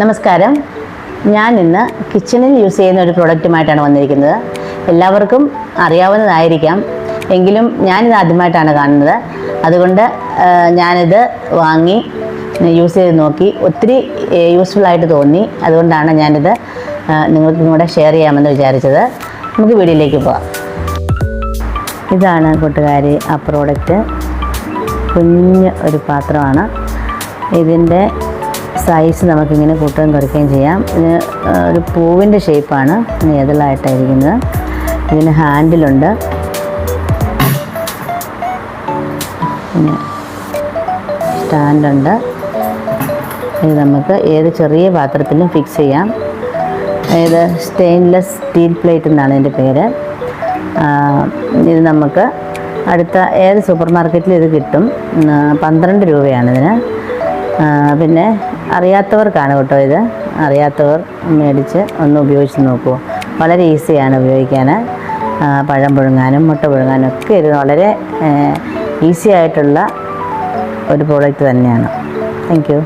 നമസ്കാരം. ഞാൻ ഇന്ന് കിച്ചണിൽ യൂസ് ചെയ്യുന്ന ഒരു പ്രോഡക്റ്റുമായിട്ടാണ് വന്നിരിക്കുന്നത്. എല്ലാവർക്കും അറിയാവുന്നതായിരിക്കാം, എങ്കിലും ഞാനിത് ആദ്യമായിട്ടാണ് കാണുന്നത്. അതുകൊണ്ട് ഞാനിത് വാങ്ങി യൂസ് ചെയ്ത് നോക്കി, ഒത്തിരി യൂസ്ഫുള്ളായിട്ട് തോന്നി. അതുകൊണ്ടാണ് ഞാനിത് നിങ്ങൾക്കും കൂടെ ഷെയർ ചെയ്യാമെന്ന് വിചാരിച്ചത്. നമുക്ക് വീഡിയോയിലേക്ക് പോകാം. ഇതാണ് കൂട്ടുകാരി ആ പ്രോഡക്റ്റ്. കുഞ്ഞ് ഒരു പാത്രമാണ്. ഇതിൻ്റെ സൈസ് നമുക്കിങ്ങനെ കൂട്ടുകയും കുറയ്ക്കുകയും ചെയ്യാം. ഇത് ഒരു പൂവിൻ്റെ ഷേപ്പാണ്, ഏതലായിട്ടായിരിക്കുന്നത്. ഇതിന് ഹാൻഡിലുണ്ട്, പിന്നെ സ്റ്റാൻഡുണ്ട്. ഇത് നമുക്ക് ഏത് ചെറിയ പാത്രത്തിലും ഫിക്സ് ചെയ്യാം. ഇത് സ്റ്റെയിൻലെസ് സ്റ്റീൽ പ്ലേറ്റ് എന്നാണ് ഇതിൻ്റെ പേര്. ഇത് നമുക്ക് അടുത്ത ഏത് സൂപ്പർ മാർക്കറ്റിലും ഇത് കിട്ടും. 12 രൂപയാണിതിന്. പിന്നെ അറിയാത്തവർക്കാണ് കേട്ടോ ഇത്. അറിയാത്തവർ മേടിച്ച് ഒന്ന് ഉപയോഗിച്ച് നോക്കൂ. വളരെ ഈസിയാണ് ഉപയോഗിക്കാൻ. പഴം പുഴുങ്ങാനും മുട്ട പുഴുങ്ങാനും ഒക്കെ ഇത് വളരെ ഈസി ആയിട്ടുള്ള ഒരു പ്രോഡക്റ്റ് തന്നെയാണ്. Thank you.